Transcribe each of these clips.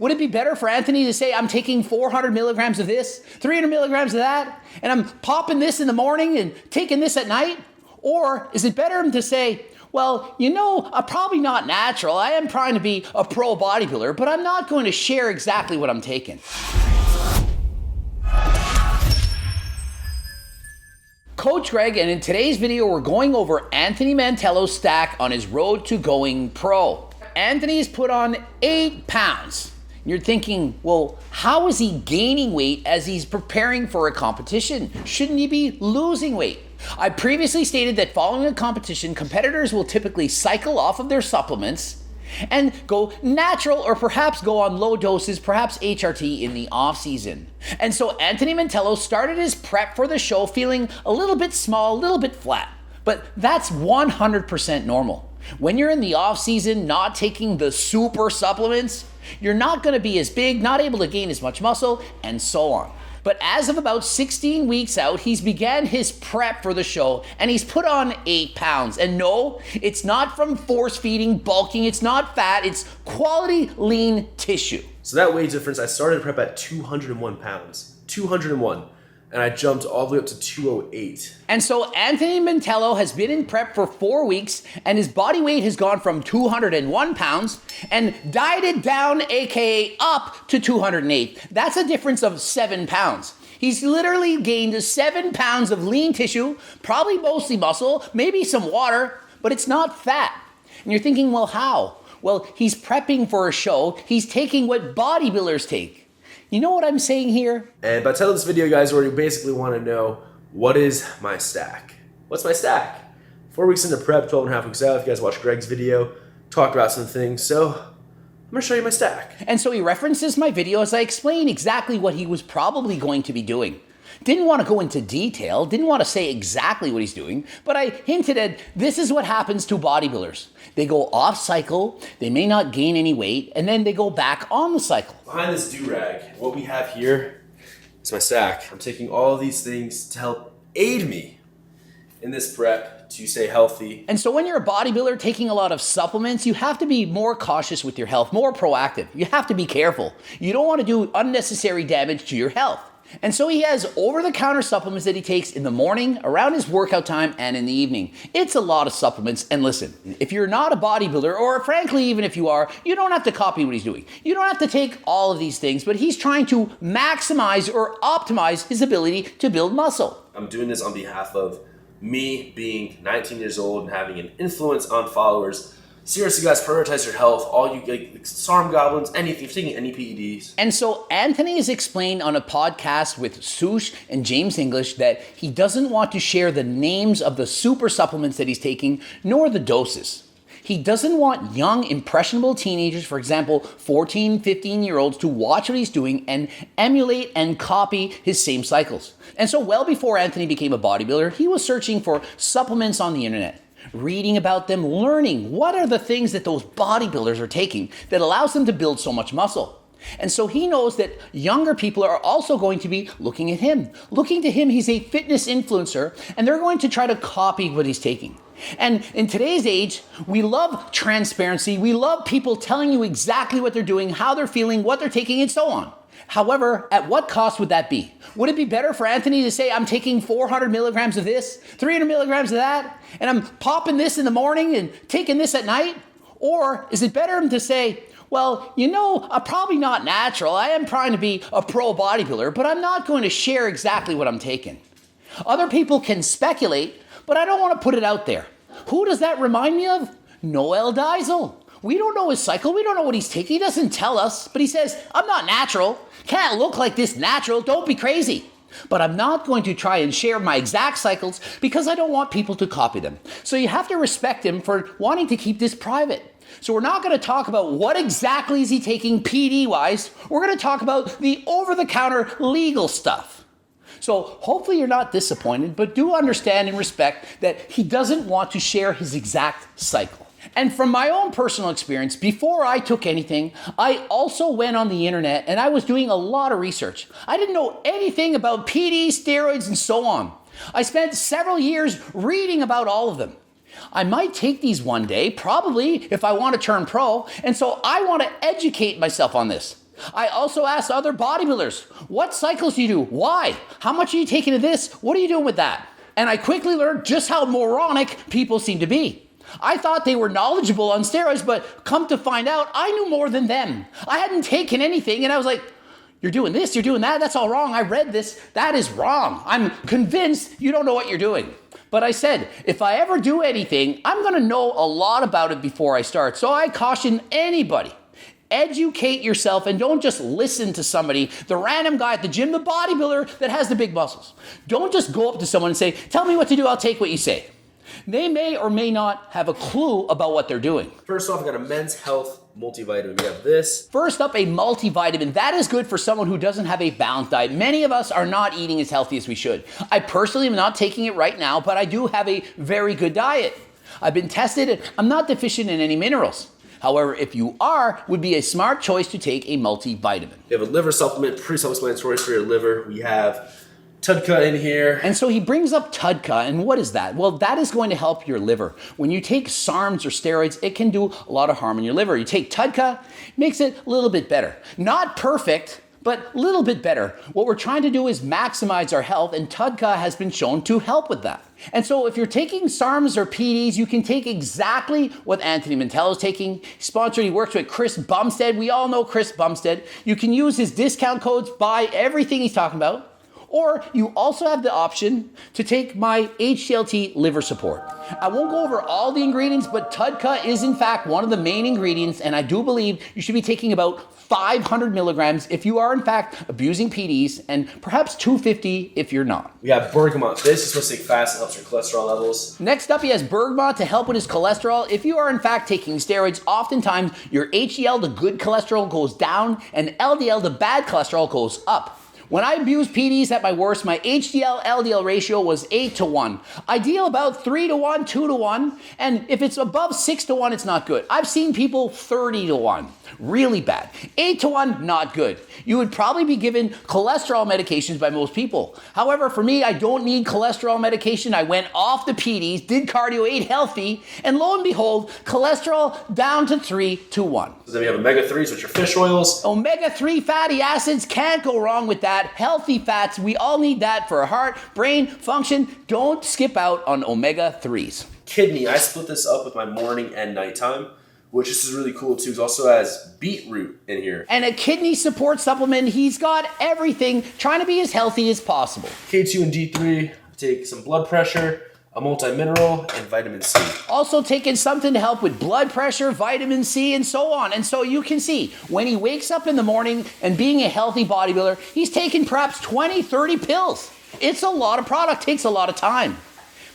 Would it be better for Anthony to say, I'm taking 400 milligrams of this, 300 milligrams of that, and I'm popping this in the morning and taking this at night? Or is it better to say, well, I'm probably not natural. I am trying to be a pro bodybuilder, but I'm not going to share exactly what I'm taking. Coach Greg, and in today's video, we're going over Anthony Mantello's stack on his road to going pro. Anthony's put on 8 pounds. You're thinking, well, how is he gaining weight as he's preparing for a competition? Shouldn't he be losing weight? I previously stated that following a competition, competitors will typically cycle off of their supplements and go natural or perhaps go on low doses, perhaps HRT in the off season. And so Anthony Mantello started his prep for the show feeling a little bit small, a little bit flat, but that's 100% normal. When you're in the off season, not taking the super supplements, you're not gonna be as big, not able to gain as much muscle, and so on. But as of about 16 weeks out, he's began his prep for the show and he's put on 8 pounds. And no, it's not from force feeding, bulking, it's not fat, it's quality lean tissue. So that weight difference, I started prep at 201 pounds, 201. And I jumped all the way up to 208. And so Anthony Mantello has been in prep for 4 weeks and his body weight has gone from 201 pounds and dieted down, aka up, to 208. That's a difference of 7 pounds. He's literally gained 7 pounds of lean tissue, probably mostly muscle, maybe some water, but it's not fat. And you're thinking, well, how? Well, he's prepping for a show. He's taking what bodybuilders take. You know what I'm saying here? And by the title of this video, guys, where you basically want to know, what is my stack? What's my stack? 4 weeks into prep, 12 and a half weeks out. If you guys watched Greg's video, talked about some things. So I'm gonna show you my stack. And so he references my video as I explain exactly what he was probably going to be doing. Didn't want to go into detail, didn't want to say exactly what he's doing, but I hinted at this is what happens to bodybuilders. They go off cycle, they may not gain any weight, and then they go back on the cycle. Behind this do-rag, what we have here is my stack. I'm taking all of these things to help aid me in this prep to stay healthy. And so when you're a bodybuilder taking a lot of supplements, you have to be more cautious with your health, more proactive. You have to be careful. You don't want to do unnecessary damage to your health. And so he has over-the-counter supplements that he takes in the morning, around his workout time, and in the evening. It's a lot of supplements. And listen, if you're not a bodybuilder, or frankly, even if you are, you don't have to copy what he's doing. You don't have to take all of these things, but he's trying to maximize or optimize his ability to build muscle. I'm doing this on behalf of me being 19 years old and having an influence on followers. Seriously, guys, prioritize your health. All you like SARM goblins, anything, if you're taking any PEDs. And so Anthony has explained on a podcast with Sush and James English that he doesn't want to share the names of the super supplements that he's taking, nor the doses. He doesn't want young, impressionable teenagers, for example, 14, 15-year-olds, to watch what he's doing and emulate and copy his same cycles. And so well before Anthony became a bodybuilder, he was searching for supplements on the internet, reading about them, learning what are the things that those bodybuilders are taking that allows them to build so much muscle. And so he knows that younger people are also going to be looking at him. Looking to him, he's a fitness influencer, and they're going to try to copy what he's taking. And in today's age, we love transparency. We love people telling you exactly what they're doing, how they're feeling, what they're taking, and so on. However, at what cost would that be? Would it be better for Anthony to say, I'm taking 400 milligrams of this, 300 milligrams of that, and I'm popping this in the morning and taking this at night? Or is it better to say, well, I'm probably not natural. I am trying to be a pro bodybuilder, but I'm not going to share exactly what I'm taking. Other people can speculate, but I don't want to put it out there. Who does that remind me of? Noel Diesel. We don't know his cycle. We don't know what he's taking. He doesn't tell us, but he says, I'm not natural. Can't look like this natural. Don't be crazy. But I'm not going to try and share my exact cycles because I don't want people to copy them. So you have to respect him for wanting to keep this private. So we're not going to talk about what exactly is he taking PD-wise. We're going to talk about the over-the-counter legal stuff. So hopefully you're not disappointed, but do understand and respect that he doesn't want to share his exact cycle. And from my own personal experience, before I took anything, I also went on the internet and I was doing a lot of research. I didn't know anything about PD, steroids, and so on. I spent several years reading about all of them. I might take these one day, probably if I want to turn pro, and so I want to educate myself on this. I also asked other bodybuilders, what cycles do you do? Why? How much are you taking of this? What are you doing with that? And I quickly learned just how moronic people seem to be. I thought they were knowledgeable on steroids, but come to find out, I knew more than them. I hadn't taken anything, and I was like, you're doing this, you're doing that, that's all wrong. I read this, that is wrong. I'm convinced you don't know what you're doing. But I said, if I ever do anything, I'm gonna know a lot about it before I start. So I caution anybody, educate yourself and don't just listen to somebody, the random guy at the gym, the bodybuilder that has the big muscles. Don't just go up to someone and say, tell me what to do, I'll take what you say. They may or may not have a clue about what they're doing. First off, I got a Men's Health multivitamin. We have this. First up, a multivitamin. That is good for someone who doesn't have a balanced diet. Many of us are not eating as healthy as we should. I personally am not taking it right now, but I do have a very good diet. I've been tested and I'm not deficient in any minerals. However, if you are, would be a smart choice to take a multivitamin. We have a liver supplement, pre-self-explanatory for your liver. We have Tudka in here. And so he brings up Tudka, and what is that? Well, that is going to help your liver. When you take SARMs or steroids, it can do a lot of harm in your liver. You take Tudka, makes it a little bit better. Not perfect, but a little bit better. What we're trying to do is maximize our health, and Tudka has been shown to help with that. And so if you're taking SARMs or PDs, you can take exactly what Anthony Mantello is taking. He works with Chris Bumstead. We all know Chris Bumstead. You can use his discount codes, buy everything he's talking about. Or you also have the option to take my HCLT liver support. I won't go over all the ingredients, but Tudka is in fact one of the main ingredients, and I do believe you should be taking about 500 milligrams if you are in fact abusing PDs, and perhaps 250 if you're not. We have Bergamot. This is supposed to take fast. It helps your cholesterol levels. Next up, he has Bergamot to help with his cholesterol. If you are in fact taking steroids, oftentimes your HDL, the good cholesterol, goes down, and LDL, the bad cholesterol, goes up. When I abused PDs at my worst, my HDL-LDL ratio was 8-1. Ideal about 3-1, 2-1, and if it's above 6-1, it's not good. I've seen people 30-1, really bad. 8-1, not good. You would probably be given cholesterol medications by most people. However, for me, I don't need cholesterol medication. I went off the PDs, did cardio, ate healthy, and lo and behold, cholesterol down to 3-1. So then we have omega-3s, which are fish oils. Omega-3 fatty acids, can't go wrong with that. Healthy fats, we all need that for our heart, brain function. Don't skip out on omega-3s. Kidney, I split this up with my morning and nighttime, which this is really cool too. It also has beetroot in here. And a kidney support supplement. He's got everything, trying to be as healthy as possible. K2 and D3, take some blood pressure, a multi-mineral, and vitamin C. Also taking something to help with blood pressure, vitamin C, and so on. And so you can see, when he wakes up in the morning and being a healthy bodybuilder, he's taking perhaps 20, 30 pills. It's a lot of product, takes a lot of time.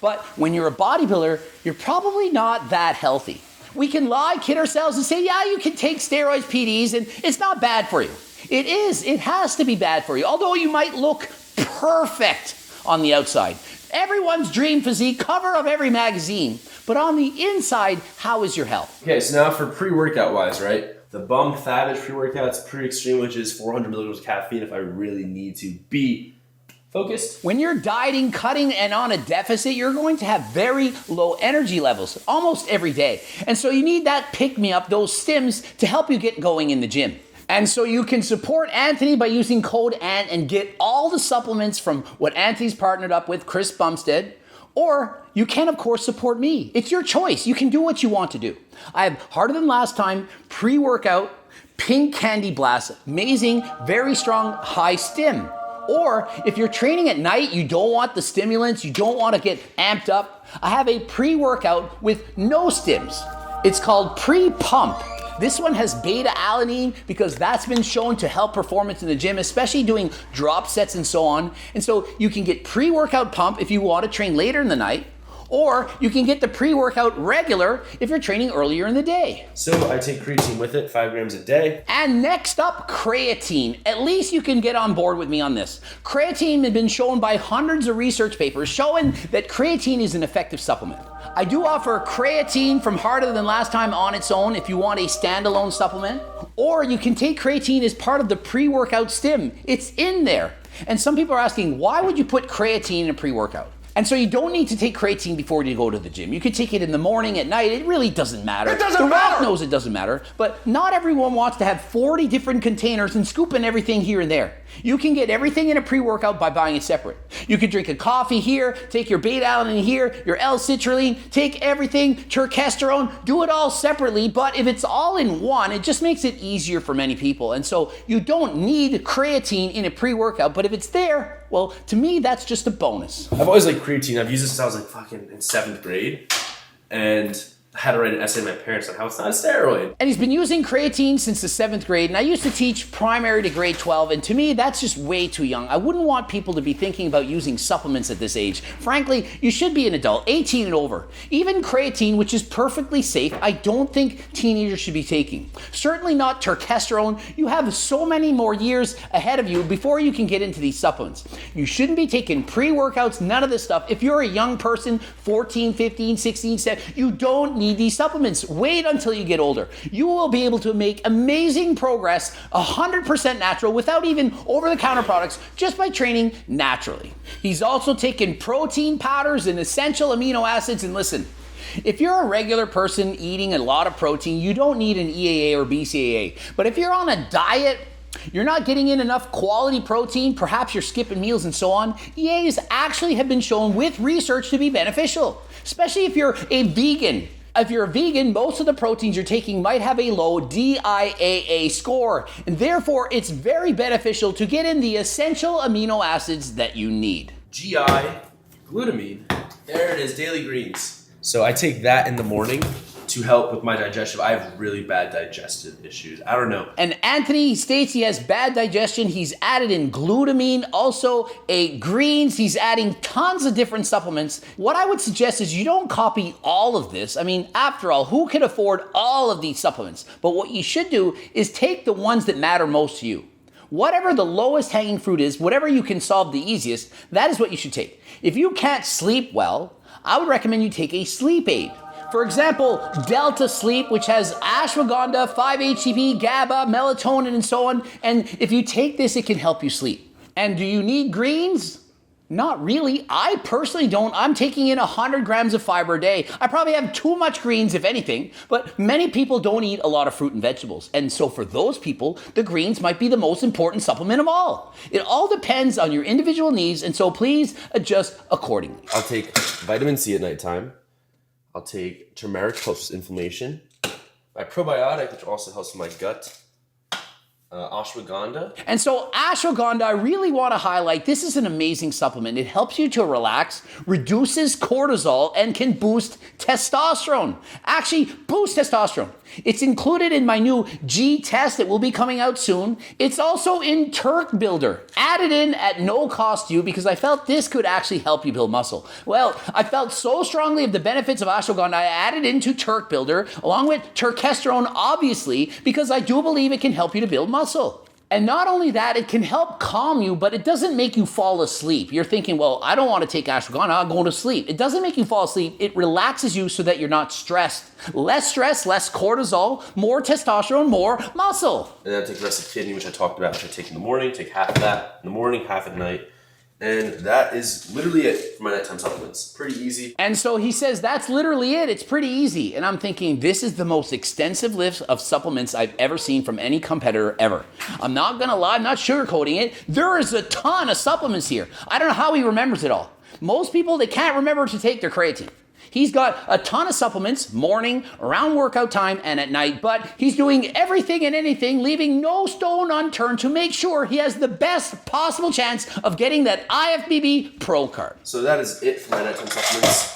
But when you're a bodybuilder, you're probably not that healthy. We can lie, kid ourselves, and say, yeah, you can take steroids, PDs, and it's not bad for you. It is, it has to be bad for you, although you might look perfect on the outside. Everyone's dream physique, cover of every magazine. But on the inside, how is your health? Okay, so now for pre-workout wise, right? The Bum Savage pre-workout's pretty extreme, which is 400 milligrams of caffeine if I really need to be focused. When you're dieting, cutting, and on a deficit, you're going to have very low energy levels almost every day. And so you need that pick-me-up, those stims, to help you get going in the gym. And so you can support Anthony by using code ANT and get all the supplements from what Anthony's partnered up with, Chris Bumstead. Or you can, of course, support me. It's your choice. You can do what you want to do. I have Harder Than Last Time, pre-workout, Pink Candy Blast, amazing, very strong, high stim. Or if you're training at night, you don't want the stimulants, you don't want to get amped up, I have a pre-workout with no stims. It's called Pre-Pump. This one has beta-alanine because that's been shown to help performance in the gym, especially doing drop sets and so on. And so you can get pre-workout pump if you want to train later in the night, or you can get the pre-workout regular if you're training earlier in the day. So I take creatine with it, 5 grams a day. And next up, creatine. At least you can get on board with me on this. Creatine has been shown by hundreds of research papers showing that creatine is an effective supplement. I do offer creatine from Harder Than Last Time on its own if you want a standalone supplement, or you can take creatine as part of the pre-workout stim. It's in there. And some people are asking, why would you put creatine in a pre-workout? And so you don't need to take creatine before you go to the gym. You could take it in the morning, at night. It really doesn't matter. It doesn't The matter! Rock knows it doesn't matter, but not everyone wants to have 40 different containers and scooping everything here and there. You can get everything in a pre-workout by buying it separate. You could drink a coffee here, take your beta-alanine here, your L-citrulline, take everything, terkesterone, do it all separately, but if it's all in one, it just makes it easier for many people. And so you don't need creatine in a pre-workout, but if it's there, well, to me, that's just a bonus. I've always liked creatine. I've used it since I was like fucking in 7th grade. And I had to write an essay to my parents on how it's not a steroid. And he's been using creatine since the 7th grade, and I used to teach primary to grade 12, and to me, that's just way too young. I wouldn't want people to be thinking about using supplements at this age. Frankly, you should be an adult, 18 and over. Even creatine, which is perfectly safe, I don't think teenagers should be taking. Certainly not terkesterone. You have so many more years ahead of you before you can get into these supplements. You shouldn't be taking pre-workouts, none of this stuff. If you're a young person, 14, 15, 16, 17, you don't need these supplements. Wait until you get older. You will be able to make amazing progress, 100% natural, without even over-the-counter products, just by training naturally. He's also taken protein powders and essential amino acids, and listen, if you're a regular person eating a lot of protein, you don't need an EAA or BCAA. But if you're on a diet, you're not getting in enough quality protein, perhaps you're skipping meals and so on, EAAs actually have been shown with research to be beneficial, especially if you're a vegan. If you're a vegan, most of the proteins you're taking might have a low DIAA score, and therefore it's very beneficial to get in the essential amino acids that you need. GI, glutamine, there it is, daily greens. So I take that in the morning to help with my digestion. I have really bad digestive issues. I don't know. And Anthony states he has bad digestion. He's added in glutamine, also greens. He's adding tons of different supplements. What I would suggest is you don't copy all of this. I mean, after all, who can afford all of these supplements? But what you should do is take the ones that matter most to you. Whatever the lowest hanging fruit is, whatever you can solve the easiest, that is what you should take. If you can't sleep well, I would recommend you take a sleep aid. For example, Delta Sleep, which has ashwagandha, 5-HTP, GABA, melatonin, and so on. And if you take this, it can help you sleep. And do you need greens? Not really. I personally don't. I'm taking in 100 grams of fiber a day. I probably have too much greens, if anything, but many people don't eat a lot of fruit and vegetables. And so for those people, the greens might be the most important supplement of all. It all depends on your individual needs, and so please adjust accordingly. I'll take vitamin C at nighttime. I'll take turmeric, helps with inflammation. My probiotic, which also helps with my gut. Ashwagandha. And so ashwagandha, I really want to highlight, this is an amazing supplement. It helps you to relax, reduces cortisol, and can boost testosterone. Actually, boost testosterone. It's included in my new G test that will be coming out soon. It's also in Turk Builder, added in at no cost to you because I felt this could actually help you build muscle. Well, I felt so strongly of the benefits of ashwagandha, I added into Turk Builder along with terkesterone, obviously, because I do believe it can help you to build muscle. And not only that, it can help calm you, but it doesn't make you fall asleep. You're thinking, well, I don't want to take ashwagandha, I'll go to sleep. It doesn't make you fall asleep. It relaxes you so that you're not stressed. Less stress, less cortisol, more testosterone, more muscle. And then I take the rest of kidney, which I talked about, which I take in the morning, take half of that in the morning, half at night. And that is literally it for my nighttime supplements. Pretty easy. And so he says, that's literally it. It's pretty easy. And I'm thinking, this is the most extensive list of supplements I've ever seen from any competitor ever. I'm not gonna lie, I'm not sugarcoating it. There is a ton of supplements here. I don't know how he remembers it all. Most people, they can't remember to take their creatine. He's got a ton of supplements, morning, around workout time, and at night, but he's doing everything and anything, leaving no stone unturned to make sure he has the best possible chance of getting that IFBB Pro card. So that is it for my nighttime supplements.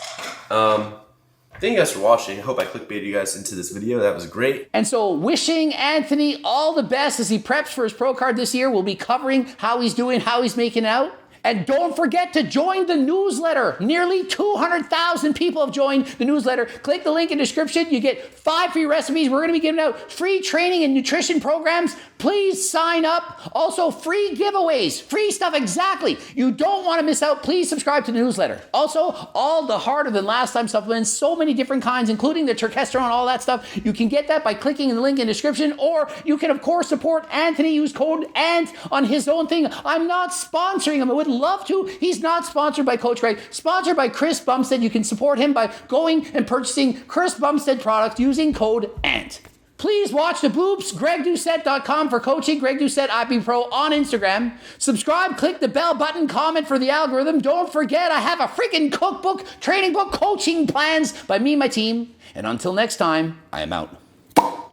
Thank you guys for watching. I hope I clickbaited you guys into this video. That was great. And so wishing Anthony all the best as he preps for his Pro card this year. We'll be covering how he's doing, how he's making out. And don't forget to join the newsletter. Nearly 200,000 people have joined the newsletter. Click the link in the description. You get 5 free recipes. We're going to be giving out free training and nutrition programs. Please sign up. Also, free giveaways, free stuff, exactly. You don't want to miss out. Please subscribe to the newsletter. Also, all the harder than last time supplements, so many different kinds, including the terkesterone, all that stuff. You can get that by clicking the link in the description, or you can, of course, support Anthony. Use code ANT on his own thing. I'm not sponsoring him. I would love to. He's not sponsored by Coach Greg, sponsored by Chris Bumstead. You can support him by going and purchasing Chris Bumstead products using code ANT. Please watch the Bloops, GregDoucette.com for coaching, Greg Doucette IP Pro on Instagram. Subscribe, click the bell button, comment for the algorithm. Don't forget, I have a freaking cookbook, training book, coaching plans by me and my team. And until next time, I am out.